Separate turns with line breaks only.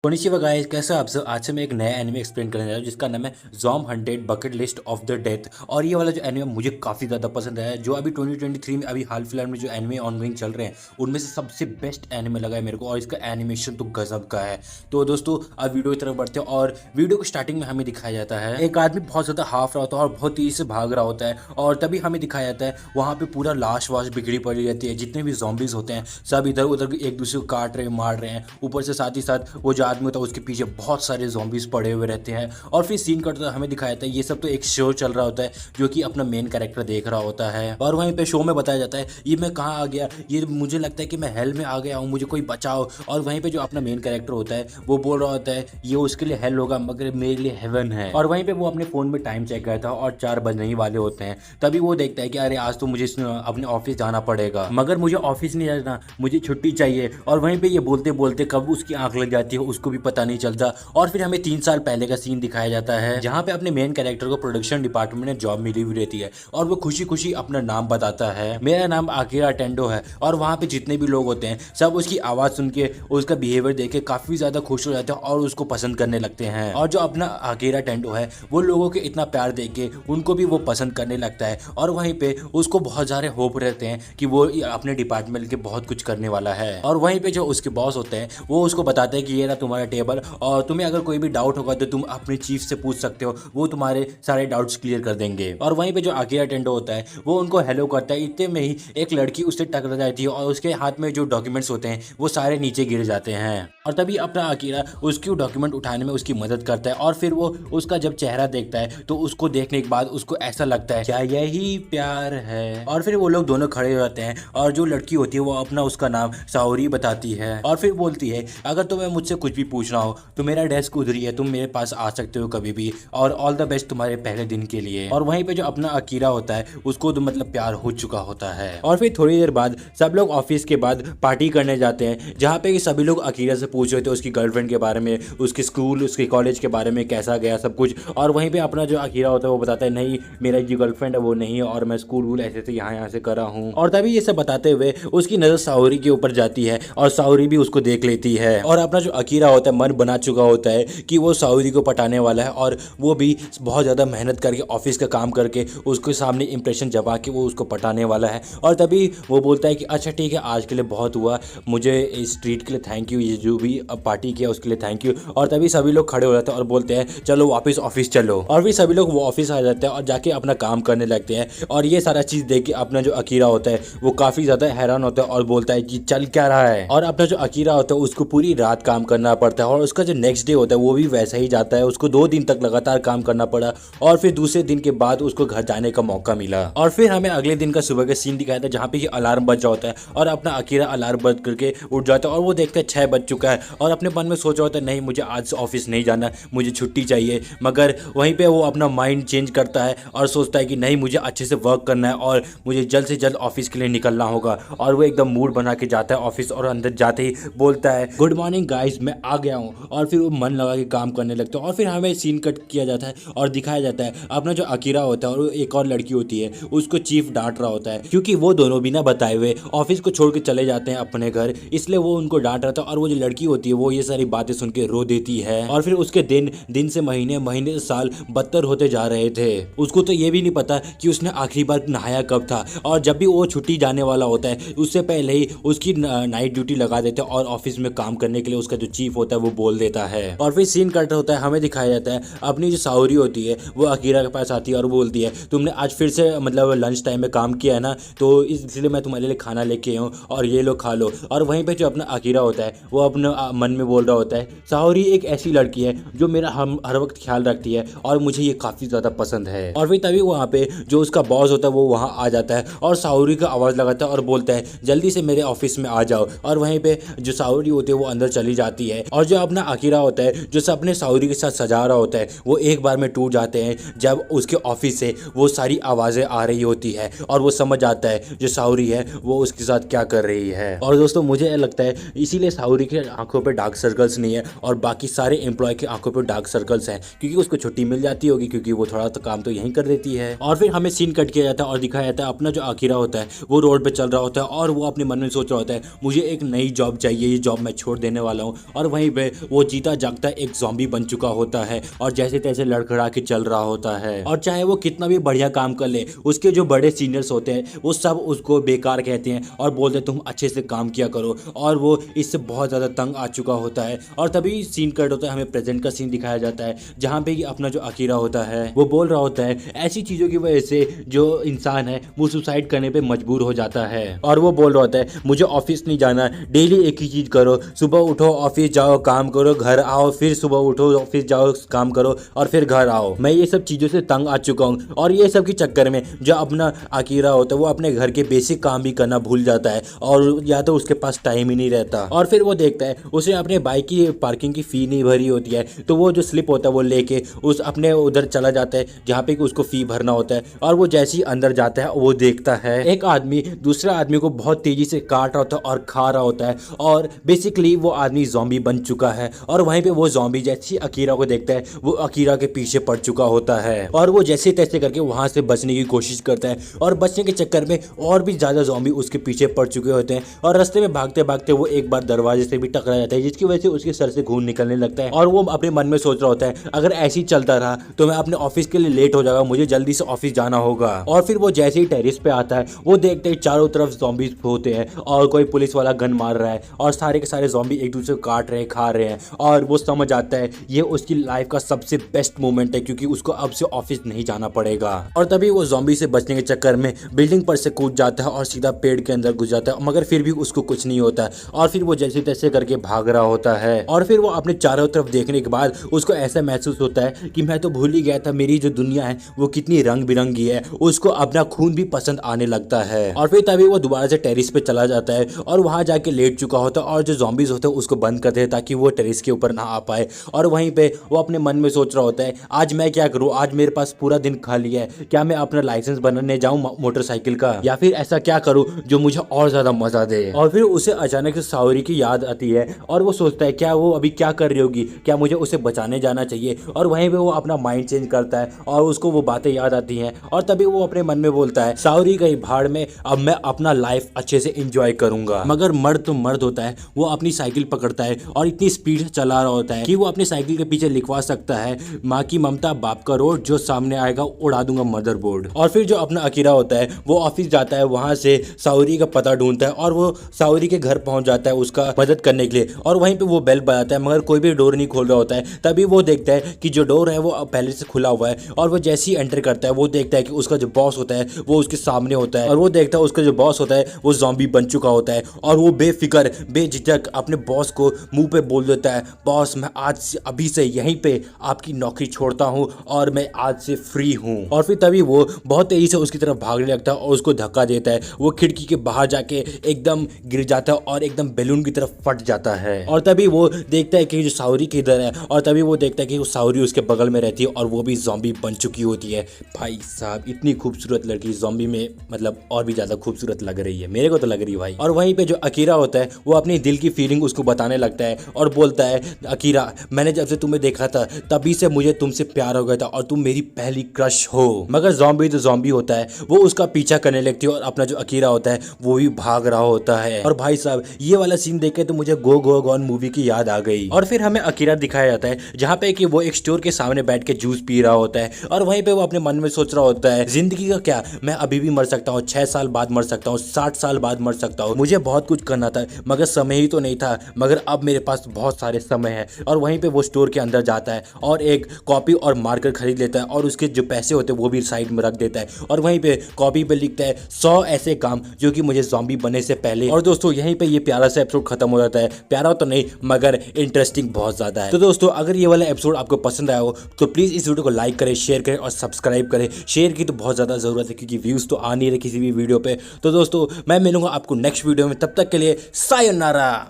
Konnichiwa guys, कैसे आप सब। आज से मैं एक नया एनिमे एक्सप्लेन करने जा रहा हूँ जिसका नाम है zombie hunted bucket list of the death. और ये वाला जो एनिमे मुझे काफ़ी ज़्यादा पसंद है, जो अभी 2023 में अभी हाल फिलहाल में जो एनिमे ऑनगोइंग चल रहे हैं उनमें से सबसे बेस्ट एनिमे लगा है मेरे को। और इसका एनिमेशन तो गजब का है। तो दोस्तों अब वीडियो की तरफ बढ़ते हैं। और वीडियो को स्टार्टिंग में हमें दिखाया जाता है एक आदमी बहुत ज़्यादा हाफ रहा होता है और बहुत तेजी से भाग रहा होता है। और तभी हमें दिखाया जाता है वहाँ पे पूरा लाश वाश बिगड़ी पड़ी रहती है। जितने भी zombies होते हैं सब इधर उधर एक दूसरे को काट रहे हैं, मार रहे हैं। ऊपर से साथ ही साथ वो जो आदमी होता है उसके पीछे बहुत सारे zombies पड़े हुए रहते हैं। और फिर सीन कटता हमें दिखाया जाता है ये सब तो एक शो चल रहा होता है जो कि अपना मेन कैरेक्टर देख रहा होता है। और वहीं पे शो में बताया जाता है ये मैं कहाँ आ गया, ये मुझे लगता है कि मैं हेल में आ गया हूँ, मुझे कोई बचाओ। और वहीं पे जो अपना मेन कैरेक्टर होता है वो बोल रहा होता है ये उसके लिए हेल होगा मगर मेरे लिए हेवन है। और वहीं पे वो अपने फ़ोन में टाइम चेक करता है और 4 बजने ही वाले होते हैं। तभी वो देखता है कि अरे आज तो मुझे अपने ऑफिस जाना पड़ेगा, मगर मुझे ऑफिस नहीं जाना, मुझे छुट्टी चाहिए। और वहीं पे ये बोलते बोलते कब उसकी आंख लग जाती है उसको भी पता नहीं चलता। और फिर हमें 3 साल पहले का सीन दिखाया जाता है जहाँ पे अपने मेन कैरेक्टर को प्रोडक्शन डिपार्टमेंट में जॉब मिली हुई रहती है। और वो खुशी खुशी अपना नाम बताता है, मेरा नाम आकिरा टेंडो है। और वहाँ पे जितने भी लोग होते हैं सब उसकी आवाज़ सुन के उसका बिहेवियर देख के काफ़ी ज़्यादा खुश हो जाते हैं और उसको पसंद करने लगते हैं। और जो अपना आकिरा टेंडो है वो लोगों के इतना प्यार देख के उनको भी वो पसंद करने लगता है। और वहीं पे उसको बहुत सारे होप रहते हैं कि वो अपने डिपार्टमेंट के बहुत कुछ करने वाला है। और वहीं पे जो उसके बॉस होते हैं वो उसको बताते हैं कि ये रहा तुम्हारा टेबल, और तुम्हें अगर कोई भी डाउट होगा तो तुम अपने चीफ से पूछ सकते हो, वो तुम्हारे सारे डाउट्स क्लियर कर देंगे। और वहीं पे जो आकिरा टेंडो होता है वो उनको हेलो करता है। इतने में ही एक लड़की उससे टकरा जाती है और उसके हाथ में जो डॉक्यूमेंट्स होते हैं वो सारे नीचे गिर जाते हैं। और तभी अपना आकिरा उसकी डॉक्यूमेंट उठाने में उसकी मदद करता है। और फिर वो उसका जब चेहरा देखता है तो उसको देखने के बाद उसको ऐसा लगता है क्या यही प्यार है। और फिर वो लोग दोनों खड़े हो जाते हैं और जो लड़की होती है वो अपना उसका नाम साओरी बताती है। और फिर बोलती है अगर तुम्हें मुझसे कुछ भी पूछना हो तो मेरा डेस्क उधर ही है, तुम मेरे पास आ सकते हो कभी भी। और ऑल द बेस्ट तुम्हारे पहले दिन के लिए। और वहीं पे जो अपना अकीरा होता है उसको तो मतलब प्यार हो चुका होता है। और फिर थोड़ी देर बाद सब लोग ऑफिस के बाद पार्टी करने जाते हैं जहाँ पे सभी लोग अकीरा से पूछ रहे थे उसकी गर्लफ्रेंड के बारे में, उसके स्कूल उसके कॉलेज के बारे में कैसा गया सब कुछ। और वहीं पे अपना जो अकीरा होता है वो बताता है नहीं मेरा जो गर्लफ्रेंड है वो नहीं है और मैं स्कूल वूल ऐसे यहाँ से कर रहा हूँ। और तभी ये सब बताते हुए उसकी नज़र साओरी के ऊपर जाती है और साओरी भी उसको देख लेती है। और अपना जो अकीरा होता है मन बना चुका होता है कि वो साओरी को पटाने वाला है और वो भी बहुत ज़्यादा मेहनत करके ऑफिस का काम करके उसके सामने इंप्रेशन जमा के वो उसको पटाने वाला है। और तभी वो बोलता है कि अच्छा ठीक है आज के लिए बहुत हुआ, मुझे इस ट्रीट के लिए थैंक यू, ये जो भी पार्टी किया उसके लिए थैंक यू। और तभी सभी लोग खड़े हो जाते हैं और बोलते हैं चलो वापस ऑफिस चलो। और फिर सभी लोग वो ऑफिस आ जाते हैं और जाके अपना काम करने लगते हैं। और ये सारा चीज़ देख के अपना जो अकीरा होता है वो काफ़ी ज़्यादा हैरान होता है और बोलता है कि चल क्या रहा है। और अपना जो अकीरा होता है उसको पूरी रात काम करना पड़ता है और उसका जो नेक्स्ट डे होता है वो भी वैसा ही जाता है। उसको 2 दिन तक लगातार काम करना पड़ा और फिर दूसरे दिन के बाद उसको घर जाने का मौका मिला। और फिर हमें अगले दिन का सुबह का सीन दिखाया था जहाँ पे कि अलार्म बज रहा होता है और अपना अकीरा अलार्म बंद करके उठ जाता है और वो देखता है 6 बज चुका है और अपने मन में सोच रहा होता है नहीं मुझे आज ऑफिस नहीं जाना, मुझे छुट्टी चाहिए। मगर वहीं पर वो अपना माइंड चेंज करता है और सोचता है कि नहीं मुझे अच्छे से वर्क करना है और मुझे जल्द से जल्द ऑफिस के लिए निकलना होगा। और वो एकदम मूड बना के जाता है ऑफिस और अंदर जाते ही बोलता है गुड मॉर्निंग गाइस मैं आ गया हूँ। और फिर वो मन लगा के काम करने लगता है। और फिर हमें सीन कट किया जाता है और दिखाया जाता है अपना जो अकीरा होता है और एक और लड़की होती है उसको चीफ डांट रहा होता है क्योंकि वो दोनों बिना बताए हुए ऑफिस को छोड़ के चले जाते हैं अपने घर, इसलिए वो उनको डांट रहा था। और वो जो लड़की होती है वो ये सारी बातें सुन के रो देती है। और फिर उसके दिन से महीने, महीने से साल बदतर होते जा रहे थे। उसको तो ये भी नहीं पता कि उसने आखिरी बार नहाया कब था। और जब भी वो छुट्टी जाने वाला होता है उससे पहले ही उसकी नाइट ड्यूटी लगा देते हैं और ऑफिस में काम करने के लिए उसका जो चीफ होता है वो बोल देता है। और फिर सीन कट होता है हमें दिखाया जाता है अपनी जो साओरी होती है वो अकीरा के पास आती है और बोलती है तुमने आज फिर से मतलब लंच टाइम में काम किया है ना, तो इसलिए मैं तुम्हारे लिए खाना लेके आया हूँ और ये लो खा लो। और वहीं पे जो अपना अकीरा होता है वो अपने मन में बोल रहा होता है साओरी एक ऐसी लड़की है जो मेरा हर वक्त ख्याल रखती है और मुझे ये काफ़ी ज़्यादा पसंद है। और फिर तभी वहाँ पे जो उसका बॉस होता है वो वहाँ आ जाता है और साओरी का आवाज़ लगाता है और बोलता है जल्दी से मेरे ऑफिस में आ जाओ। और वहीं पे जो साओरी होती है वो अंदर चली जाती है और जो अपना अकीरा होता है जो अपने साओरी के साथ सजा रहा होता है वो एक बार में टूट जाते हैं जब उसके ऑफिस से वो सारी आवाज़ें आ रही होती है और वो समझ आता है जो साओरी है वो उसके साथ क्या कर रही है। और दोस्तों मुझे लगता है इसीलिए साओरी के आंखों पे डार्क सर्कल्स नहीं है और बाकी सारे एम्प्लॉय के आंखों पे डार्क सर्कल्स हैं क्योंकि उसको छुट्टी मिल जाती होगी क्योंकि वो थोड़ा तो काम तो यहीं कर देती है। और फिर हमें सीन कट किया जाता है और दिखाया जाता है अपना जो अकीरा होता है वो रोड पे चल रहा होता है और वो अपने मन में सोच रहा होता है मुझे एक नई जॉब चाहिए, ये जॉब मैं छोड़ देने वाला हूँ। और वहीं पे वो जीता जागता एक ज़ॉम्बी बन चुका होता है और जैसे तैसे लड़खड़ा के चल रहा होता है। और चाहे वो कितना भी बढ़िया काम कर ले, उसके जो बड़े सीनियर्स होते हैं वो सब उसको बेकार कहते हैं और बोलते हैं तुम अच्छे से काम किया करो, और वो इससे बहुत ज़्यादा तंग आ चुका होता है। और तभी सीन कट होता है, हमें प्रेजेंट का सीन दिखाया जाता है जहाँ पे कि अपना जो अकीरा होता है वो बोल रहा होता है ऐसी चीज़ों की वजह से जो इंसान है वो सुसाइड करने पे मजबूर हो जाता है। और वो बोल रहा होता है मुझे ऑफिस नहीं जाना, डेली एक ही चीज़ करो, सुबह उठो ऑफिस जाओ काम करो घर आओ, फिर सुबह उठो ऑफिस जाओ काम करो और फिर घर आओ। मैं ये सब चीज़ों से तंग आ चुका हूँ और ये सब के चक्कर में जो अपना अकीरा होता है वो अपने घर के बेसिक काम भी करना भूल जाता है और या तो उसके पास टाइम ही नहीं रहता। और फिर वो देखता है उसने अपने बाइक की पार्किंग की फ़ी नहीं भरी होती है, तो वो जो स्लिप होता है वो लेके उस अपने उधर चला जाता है जहाँ पे कि उसको फ़ी भरना होता है। और वो जैसे ही अंदर जाता है वो देखता है एक आदमी दूसरे आदमी को बहुत तेज़ी से काट रहा होता है और खा रहा होता है, और बेसिकली वो आदमी ज़ॉम्बी बन चुका है। और वहीं पे वो ज़ॉम्बी जैसे ही अकीरा को देखता है वो अकीरा के पीछे पड़ चुका होता है और वो जैसे तैसे करके वहाँ से बचने की कोशिश करता है। और बचने के चक्कर में और भी ज़्यादा ज़ॉम्बी उसके पीछे पड़ चुके होते हैं और रास्ते में भागते भागते वो एक बार दरवाजे से भी टकरा जाता है, जिसकी वजह से उसके सर से खून निकलने लगता है। और वो अपने मन में सोच रहा होता है अगर ऐसे ही चलता रहा तो मैं अपने ऑफिस के लिए लेट हो जाऊंगा, मुझे जल्दी से ऑफिस जाना होगा। और फिर वो जैसे ही टेरिस पे आता है वो देखते ही चारों तरफ ज़ॉम्बीज होते हैं और कोई पुलिस वाला गन मार रहा है और सारे के सारे ज़ॉम्बी एक दूसरे को काट रहे हैं खा रहे हैं। और वो समझ आता है ये उसकी लाइफ का सबसे बेस्ट मोमेंट है क्योंकि उसको अब से ऑफिस नहीं जाना पड़ेगा। और तभी वो ज़ॉम्बी से बचने के चक्कर में बिल्डिंग पर से कूद जाता है और सीधा पेड़ के अंदर घुस जाता है, मगर फिर भी उसको कुछ नहीं होता है। और फिर वो जैसे तैसे करके भाग रहा होता है और फिर वो अपने चारों तरफ देखने के बाद उसको ऐसा महसूस होता है कि मैं तो भूल ही गया था मेरी जो दुनिया है वो कितनी रंग बिरंगी है। उसको अपना खून भी पसंद आने लगता है और फिर तभी वो दोबारा से टेरिस पे चला जाता है और वहां जाके लेट चुका होता है और जो ज़ॉम्बीज होते हैं उसको बंद कर देते ताकि वो टेरिस के ऊपर ना आ पाए। और वहीं पे वो अपने मन में सोच रहा होता है आज मैं क्या करूँ, आज मेरे पास पूरा दिन खाली है, क्या मैं अपना लाइसेंस बनाने जाऊँ मोटरसाइकिल का, या फिर ऐसा क्या करूँ जो मुझे और ज़्यादा मज़ा दे। और फिर उसे अचानक से सावरी की याद आती है और वो सोचता है क्या वो अभी क्या कर रही होगी, क्या मुझे उसे बचाने जाना चाहिए। और वहीं पे वो अपना माइंड चेंज करता है और उसको वो बातें याद आती हैं और तभी वो अपने मन में बोलता है सावरी गई भाड़ में, अब मैं अपना लाइफ अच्छे से एंजॉय करूंगा। मगर मर्द तो मर्द होता है, वो अपनी साइकिल पकड़ता है और इतनी स्पीड से चला रहा होता है कि वो अपनी साइकिल के पीछे लिखवा सकता है माँ की ममता बाप का रोड, जो सामने आएगा उड़ा दूंगा मदरबोर्ड। और फिर जो अपना अकीरा होता है वो ऑफिस जाता है, वहां से सावरी का पता ढूंढता है और वो सावरी के घर पहुंच जाता है उसका मदद करने के लिए। और वहीं पे वो बेल बजाता है मगर कोई भी डोर नहीं खोल रहा होता है। तभी वो देखता है कि जो डोर है वो पहले से खुला हुआ है और वो जैसे ही एंटर करता है वो देखता है कि उसका जो बॉस होता है वो उसके सामने होता है और वो देखता है उसका जो बॉस होता है वो ज़ॉम्बी बन चुका होता है। और वो बेफिक्र बेझिझक अपने बॉस को मुंह पे बोल देता है बॉस मैं आज से अभी से यहीं पे आपकी नौकरी छोड़ता हूँ और मैं आज से फ्री हूँ। और फिर तभी वो बहुत तेजी से उसकी तरफ भागने लगता है और उसको धक्का देता है, वो खिड़की के बाहर जाके एकदम गिर जाता है और एकदम बैलून की तरफ फट जाता है। और तभी वो देखता है कि जो सावरी किधर है और तभी वो देखता है कि वो सावरी उसके बगल में रहती है और वो भी ज़ॉम्बी बन चुकी होती है। भाई साहब इतनी खूबसूरत लड़की ज़ॉम्बी में मतलब और भी ज़्यादा खूबसूरत लग रही है, मेरे को तो लग रही है भाई। और वहीं पे जो अकीरा होता है वो अपनी दिल की फीलिंग उसको बताने लगता है और बोलता है अकीरा मैंने जब से तुम्हें देखा था तभी से मुझे तुमसे प्यार हो गया था और तुम मेरी पहली क्रश हो। मगर ज़ॉम्बी तो ज़ॉम्बी होता है, वो उसका पीछा करने लगती है और अपना जो अकीरा होता है वो भी भाग रहा होता है। और भाई साहब ये वाला सीन देख के तो मुझे गो गो गॉन मूवी की याद आ गई। और फिर हमें अकीरा दिखाया जाता है जहाँ पे कि वो एक स्टोर के सामने बैठ के जूस पी रहा होता है और वहीं पे वो अपने मन में सोच रहा होता है जिंदगी का क्या, मैं अभी भी मर सकता हूँ, 6 साल बाद मर सकता हूँ, 60 साल बाद मर सकता हूँ, मुझे बहुत कुछ करना था मगर समय ही तो नहीं था, मगर अब मेरे पास बहुत सारे समय है। और वहीं पे वो स्टोर के अंदर जाता है और एक कॉपी और मार्कर खरीद लेता है और उसके जो पैसे होते हैं वो भी साइड में रख देता है और वहीं पे कॉपी पे लिखता है 100 ऐसे काम जो कि मुझे ज़ॉम्बी बनने से पहले। और दोस्तों यहीं पे ये प्यारा सा एपिसोड खत्म हो जाता है, प्यारा तो नहीं मगर इंटरेस्टिंग बहुत ज़्यादा है। तो दोस्तों अगर ये वाला एपिसोड आपको पसंद आया हो तो प्लीज़ इस वीडियो को लाइक करें, शेयर करें और सब्सक्राइब करें। शेयर की तो बहुत ज़्यादा ज़रूरत है क्योंकि व्यूज़ तो आ नहीं रहे किसी भी वीडियो पे। तो दोस्तों मैं मिलूंगा आपको नेक्स्ट वीडियो में, तब तक के लिए सायोनारा।